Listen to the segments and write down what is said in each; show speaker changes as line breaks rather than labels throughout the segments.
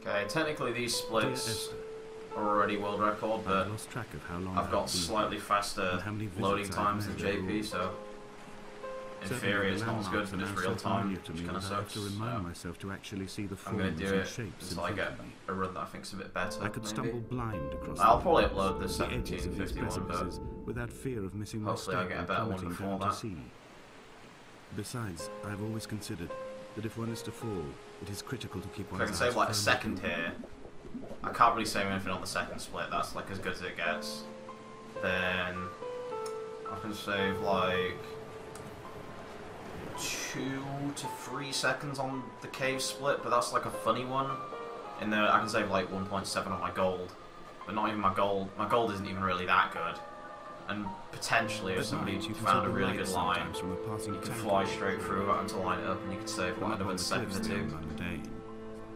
Okay, technically these splits
Esther,
are already world record, but
lost track of how long
I've got slightly faster loading times than JP, so in theory it's not as good for just real time, which kind of sucks. So
myself to actually see the
I'm going to do it
shapes
until I get a run that I think's a bit better.
I could stumble blind across
I'll probably
the
upload the
edges of these
1751,
precipices
but
without fear of missing
hopefully I'll get a better one before that.
Besides, I've always considered that if one is to fall, it is critical to keep
If I
one's
can
eyes
save like a
firmly
second here, I can't really save anything on the second split, that's like as good as it gets. Then I can save like 2 to 3 seconds on the cave split, but that's like a funny one. In there I can save like 1.7 on my gold, but not even my gold. My gold isn't even really that good. And potentially if somebody found a really good line, you can fly straight through it to line it up and you can save like another second or two.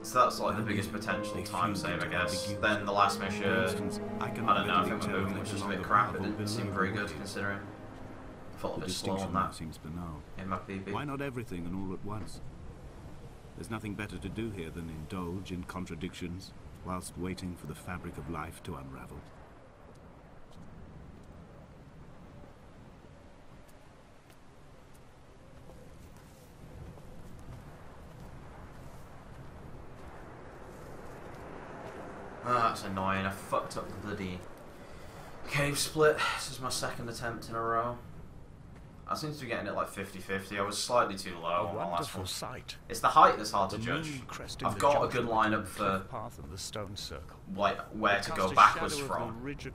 So that's like the biggest potential time save, I guess. Then the last mission, I don't know, I think my movement was just a bit crap. It didn't seem very good considering. I felt a bit slow on that in my PB.
Why not everything and all at once? There's nothing better to do here than indulge in contradictions whilst waiting for the fabric of life to unravel.
That's annoying. I fucked up the bloody cave split. This is my second attempt in a row. I seem to be getting it like 50-50. I was slightly too low on the last one.
Sight.
It's the height that's hard to judge. I've got a good lineup for like where to go backwards from, where to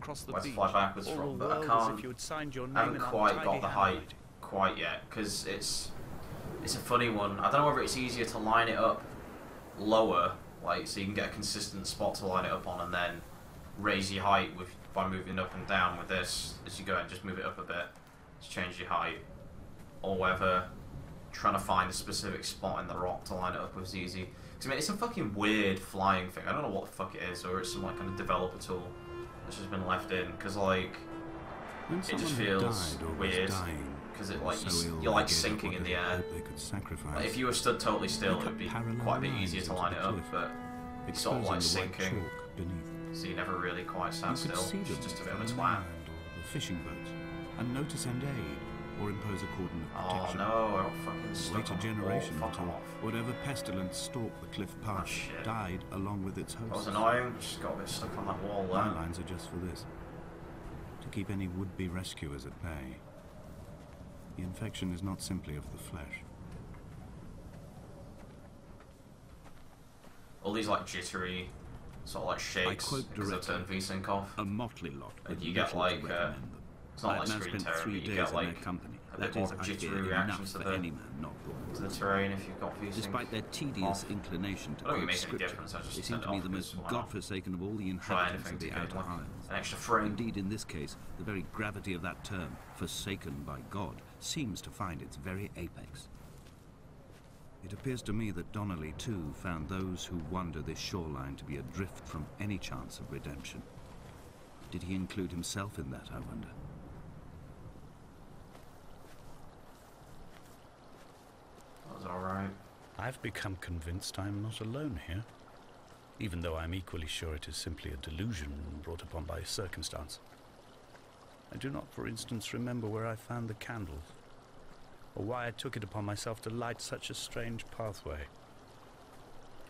fly backwards from, but I haven't quite got the height quite yet because it's a funny one. I don't know whether it's easier to line it up lower, like so you can get a consistent spot to line it up on, and then raise your height by moving up and down with this as you go, and just move it up a bit to change your height, or whether trying to find a specific spot in the rock to line it up with is easy. Because I mean, it's a fucking weird flying thing. I don't know what the fuck it is, or it's some like kind of developer tool that's just been left in. Because like it just feels weird. Because it like you're like sinking in the air. Like, if you were stood totally still, it would be quite a bit easier to line it up, but it's sort of like sinking, so you never really quite stand still. It's just a bit of a twat.
Fishing boats, and notice and aid, or impose a cordon of protection.
Oh no, I got fucking stuck
Wait a
on
generation
the wall.
until whatever pestilence stalked the cliff path died along with its hosts.
That was annoying. Just got a bit stuck on that wall there.
My lines are just for this: to keep any would-be rescuers at bay. The infection is not simply of the flesh.
All these like jittery, sort of like shakes because I've turned VSync off.
A motley lot.
And you get like it's not like screen terror, but you get like a bit more of a jittery reaction to the terrain if you've got VSync.
Despite their tedious inclination to quote scripture, they seem to be the most godforsaken of all the inhabitants of the Outer Islands.
An extra frame.
Indeed, in this case, the very gravity of that term, forsaken by God, seems to find its very apex. It appears to me that Donnelly, too, found those who wander this shoreline to be adrift from any chance of redemption. Did he include himself in that, I wonder?
That was alright.
I've become convinced I'm not alone here, even though I'm equally sure it is simply a delusion brought upon by circumstance. I do not, for instance, remember where I found the candles, or why I took it upon myself to light such a strange pathway.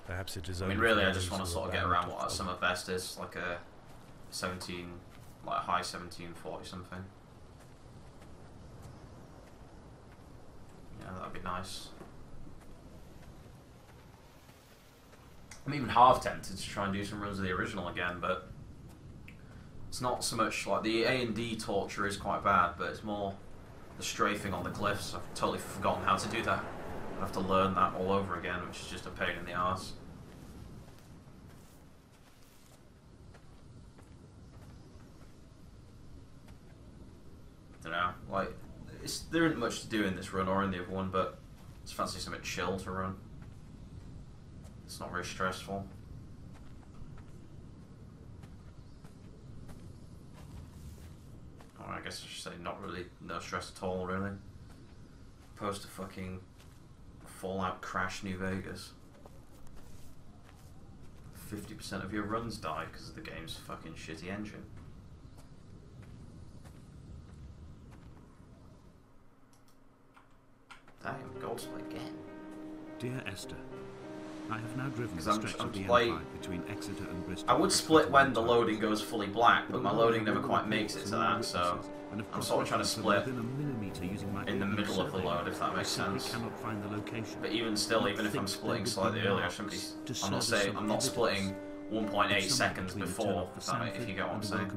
Perhaps it is only...
I mean, really, I just want to sort of get around what summer best is, like a 17, like high 1740 something. Yeah, that'd be nice. I'm even half tempted to try and do some runs of the original again, but it's not so much like the A&D torture is quite bad, but it's more the strafing on the cliffs. I've totally forgotten how to do that. I have to learn that all over again, which is just a pain in the arse. I don't know, like, there isn't much to do in this run or in the other one, but I just fancy something chill to run. It's not very stressful. Or I guess I should say not really, no stress at all, really. Opposed to fucking Fallout Crash New Vegas. 50% of your runs die because of the game's fucking shitty engine. Damn, gold split again.
Dear Esther, I have now driven the stretch of the M5 between Exeter and Bristol.
I would split when the loading goes fully black, but my loading never quite makes it to that, so I'm sort of trying to split in the middle of the load, if that makes sense. But even still, even if I'm splitting slightly earlier, I shouldn't be. I'm not splitting 1.8 seconds before, if you get what I'm saying.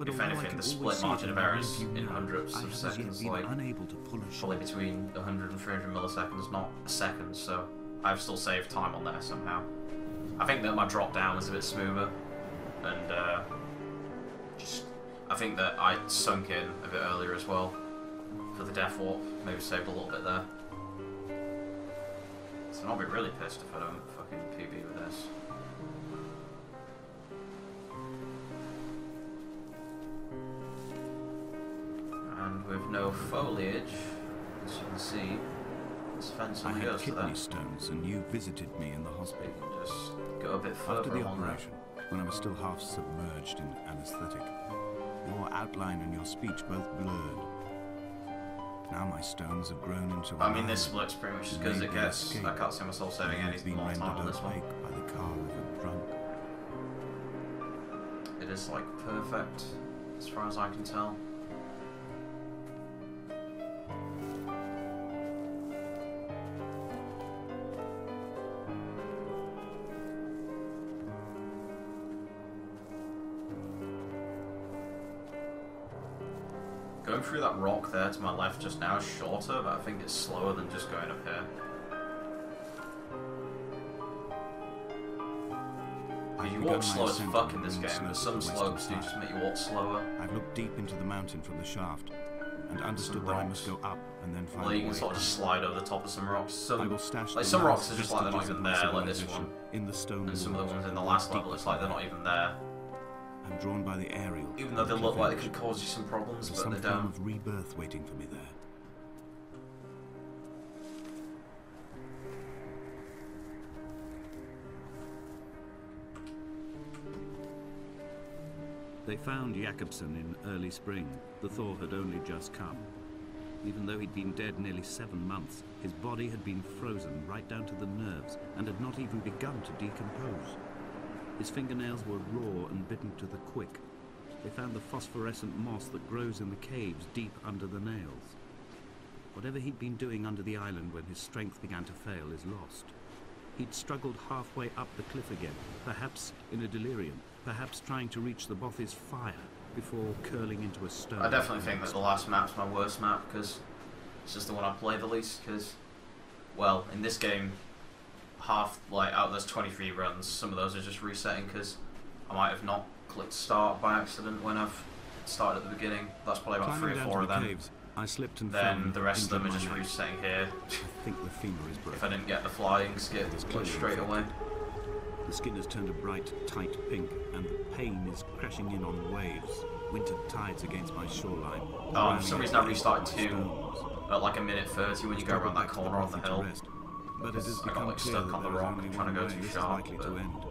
If anything, the split margin of error is in hundredths of seconds, like probably between 100 and 300 milliseconds, not a second, so I've still saved time on there somehow. I think that my drop down was a bit smoother, and I think that I sunk in a bit earlier as well for the death warp, maybe saved a little bit there. So I'll be really pissed if I don't fucking PB with this. And with no foliage, as you can see, this fence only goes to that.
I had kidney stones, and you visited me in the hospital.
You can just go a bit further.
After the operation, when I was still half submerged in anaesthetic, your outline and your speech both blurred. Now my stones have grown into.
I mean, this split's pretty much as good as it gets. I can't see myself saving anything more time on this one.
By the car of a drunk.
It is like perfect, as far as I can tell. Going through that rock there to my left just now is shorter, but I think it's slower than just going up here. You walk slow as fuck in this game, but some slopes do just make you walk slower.
I've looked deep into the mountain from the shaft, and understood that I must go up and then find a way.
You can sort of just slide over the top of some rocks. Some rocks are just like they're not even there, like this one. And some of the ones in the last level, it's like they're not even there.
I'm drawn by the aerial.
Even though they look like they could cause you some problems, but they don't.
Some form of rebirth waiting for me there. They found Jakobsen in early spring. The thaw had only just come. Even though he'd been dead nearly 7 months, his body had been frozen right down to the nerves and had not even begun to decompose. His fingernails were raw and bitten to the quick. They found the phosphorescent moss that grows in the caves deep under the nails. Whatever he'd been doing under the island when his strength began to fail is lost. He'd struggled halfway up the cliff again, perhaps in a delirium, perhaps trying to reach the Bothy's fire before curling into a stone.
I definitely think that the last map's my worst map, because it's just the one I play the least, because, well, in this game, out of those 23 runs, some of those are just resetting because I might have not clicked start by accident when I've started at the beginning. That's probably about 3 or 4 of them.
Caves, I slipped and
then the rest of them are just resetting here.
I think the femur is broken.
If I didn't get the flying skip straight away.
The skin has turned a bright, tight pink, and the pain is crashing in on waves. Winter tides against my shoreline.
Oh, for some reason I restarted 2 at like a minute 30 when you go around that corner on the hill.
But it has
I got stuck on the rock trying to go too sharp.
To end.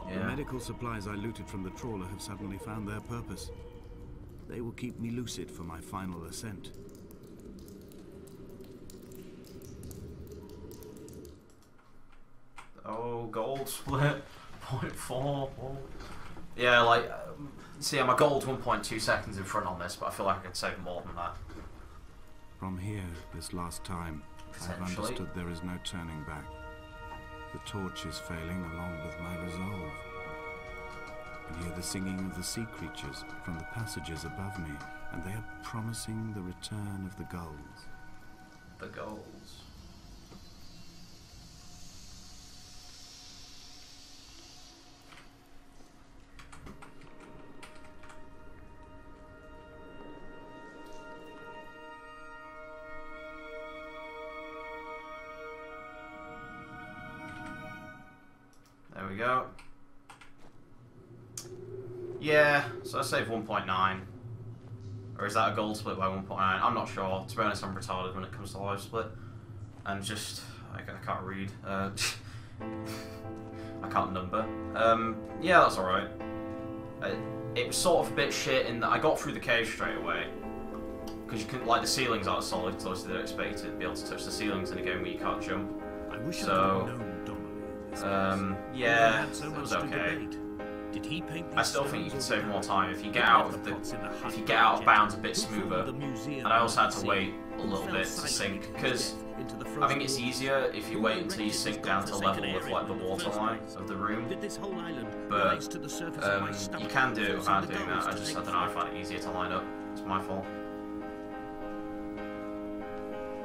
Yeah. The medical supplies I looted from the trawler have suddenly found their purpose. They will keep me lucid for my final ascent.
Oh, gold split 0.4. Yeah, see, my gold's 1.2 seconds in front on this, but I feel like I could save more than that.
From here, this last time, I've understood there is no turning back. The torch is failing along with my resolve. I hear the singing of the sea creatures from the passages above me, and they are promising the return of the gulls.
The gulls. There we go. Yeah, so I saved 1.9. Or is that a gold split by 1.9? I'm not sure. To be honest, I'm retarded when it comes to live split. And just, I can't read. I can't number. Yeah, that's alright. It was sort of a bit shit in that I got through the cave straight away. Because you couldn't, like, the ceilings aren't solid, so obviously they don't expect you to be able to touch the ceilings in a game where you can't jump.
I wish
so, yeah, it was okay. I still think you can save more time if you get out of bounds a bit smoother. And I also had to wait a little bit to sink, because I think it's easier if you wait until you sink down to level with like the waterline of the room. But you can do it without doing that. I don't know, I find it easier to line up. It's my fault.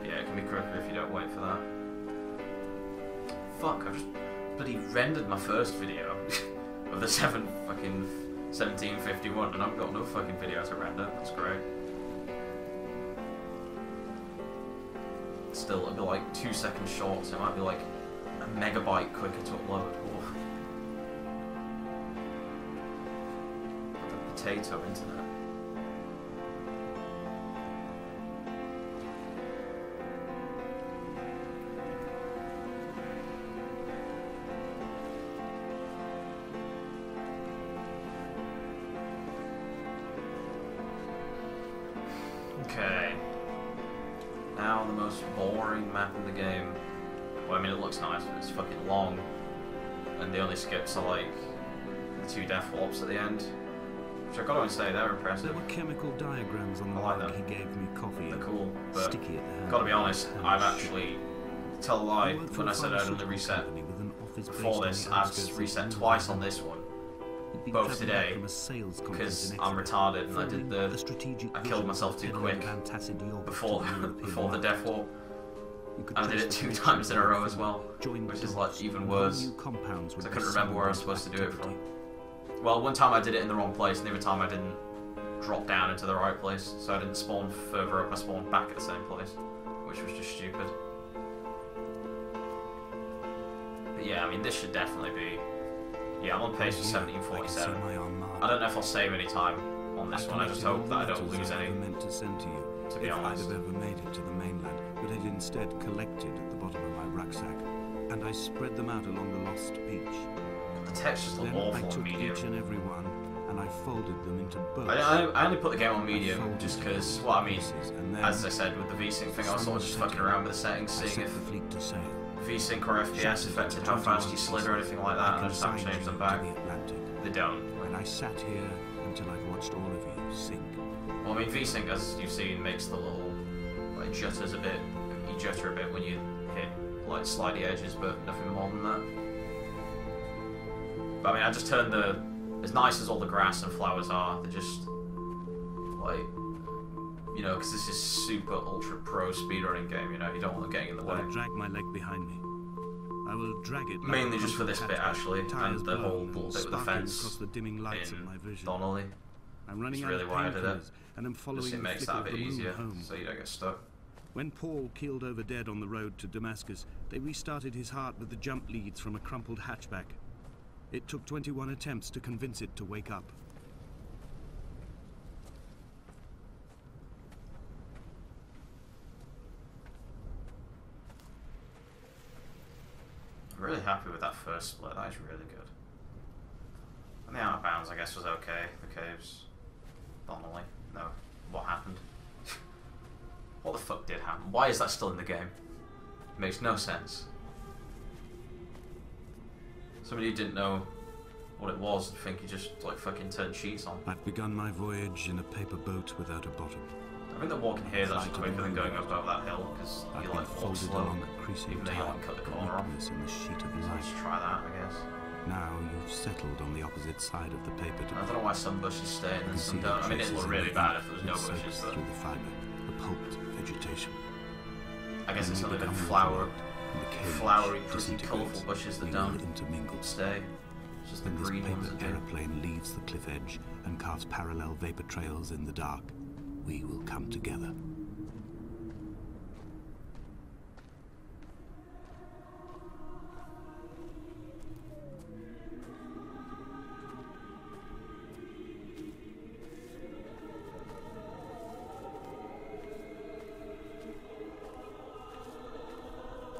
Yeah, it can be quicker if you don't wait for that. Fuck, I've just bloody rendered my first video of the 1751 and I've got no fucking video to render. That's great. Still, it'll be like 2 seconds short, so it might be like a megabyte quicker to upload. Put the potato internet. Okay. Now the most boring map in the game. Well, I mean, it looks nice, but it's fucking long. And the only skips are like the 2 death warps at the end. Which I gotta say, they're impressive.
There were chemical diagrams on the mug he gave me coffee.
They're cool, but
sticky at the hand.
Gotta be honest, I've actually, tell a lie, when I said I'd done the reset before this, I've reset twice on this one. Both today, because I'm retarded and I did I killed myself too quick before the death warp. And I did it 2 times in a row as well, which is like even worse, because I couldn't remember where I was supposed to do it from. Well, one time I did it in the wrong place, and the other time I didn't drop down into the right place, so I didn't spawn further up, I spawned back at the same place, which was just stupid. But yeah, I mean, this should definitely be... Yeah, I'm on pace for 1747. I don't know if I'll save any time on this one, I just hope that I don't lose any, to be honest.
If I'd have ever made it to the mainland, but I'd instead collected at the bottom of my rucksack, and I spread them out along the lost beach.
The textures look awful on medium.
Each and every one, and I folded them into boats.
I only put the game on medium just because, well, I mean, as I said with the VSync thing, I was sort of just fucking around with the settings, seeing if VSync or FPS affected how fast you slid or anything like that, and I just haven't changed them back. They don't.
And I sat here until I'd watched all of you sink.
Well, I mean, VSync, as you've seen, makes the little like jutters a bit. You jutter a bit when you hit like slidey edges, but nothing more than that. But I mean, I just turned the, as nice as all the grass and flowers are, they're just like, you know, because this is super ultra pro speedrunning game. You know, you don't want them getting in the way.
I'll drag my leg behind me. I will drag it.
Mainly just for this bit actually, and the whole little bit with the fence
the dimming lights
in
of my vision.
Donnelly.
I'm running
That's really why I did it.
And I'm following
just it makes that a bit easier,
home.
so you don't get stuck.
When Paul keeled over dead on the road to Damascus, they restarted his heart with the jump leads from a crumpled hatchback. It took 21 attempts to convince it to wake up.
I'm really happy with that first split, that is really good. And the out of bounds, I guess, was okay. The caves, Donnelly. No, what happened? What the fuck did happen? Why is that still in the game? It makes no sense. Somebody who didn't know what it was would think you just like fucking turned sheets on.
I've begun my voyage in a paper boat without a bottom.
I think that walking here is actually quicker than going up over that hill, because you like walk slow, even though you like cut the corner off.
In the sheet of
So let's try that, I guess.
Now you've settled on the opposite side of the paper.
I don't know why some bushes stay and some don't. I mean, it'd look really bad if there was no bushes, but
through the fiber, the pulped vegetation.
I guess it's only been flowery, pretty colourful bushes that don't stay. It's just the green ones that do.
Aeroplane leaves the cliff edge and casts parallel vapor trails in the dark. We will come together.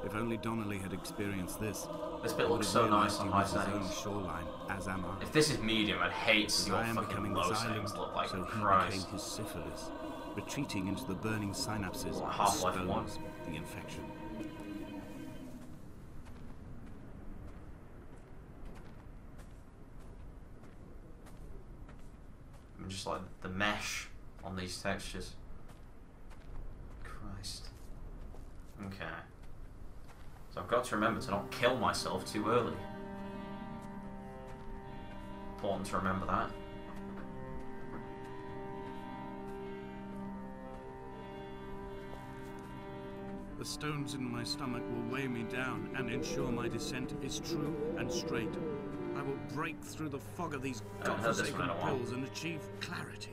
If only Donnelly had experienced this.
This bit looks so nice on high settings.
Shoreline, as am I.
If this is medium, I'd hate to see your fucking low settings look like.
So he became his syphilis, retreating into the burning synapses,
like Half-Life 1.
The infection.
Just like the mesh on these textures. Christ. Okay. So I've got to remember to not kill myself too early. Important to remember that.
The stones in my stomach will weigh me down and ensure my descent is true and straight. I will break through the fog of these godforsaken pills and achieve clarity.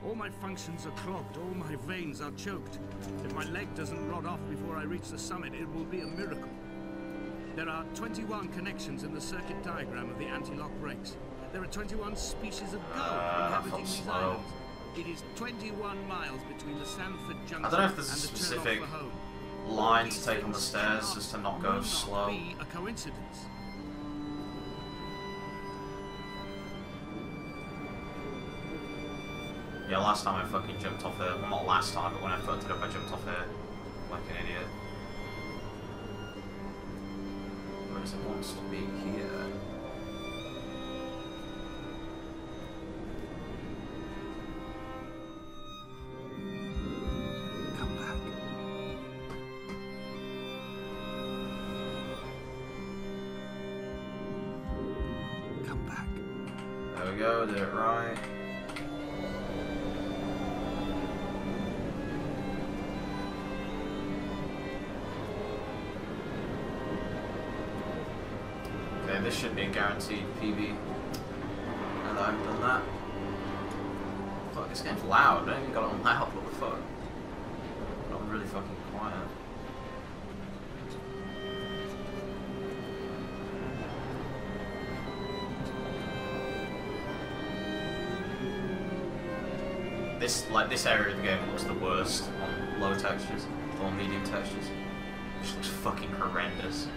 All my functions are clogged, all my veins are choked. If my leg doesn't rot off before I reach the summit, it will be a miracle. There are 21 connections in the circuit diagram of the anti-lock brakes. There are 21 species of gull inhabiting these islands. It is 21 miles between the Sanford Junction
I don't know if there's a specific line to take on the stairs just to not go slow.
Be a coincidence.
Yeah, last time I fucking jumped off here. Well, not last time, but when I fucked it up, I jumped off here like an idiot. Whereas it wants to be here.
Come back. Come back.
There we go, did it right. This should be a guaranteed PB. Now that I've done that. Fuck, this game's loud. I don't even got it on loud. What the fuck? Not really fucking quiet. This area of the game looks the worst on low textures or medium textures. It just looks fucking horrendous.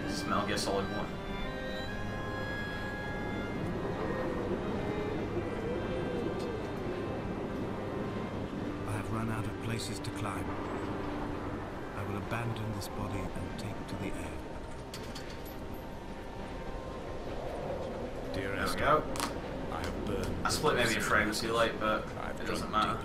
This is Metal Gear Solid 1.
I have run out of places to climb. I will abandon this body and take to the air.
Dear
There we
Esther,
go.
I have burned.
I split maybe a frame too late, but it doesn't matter.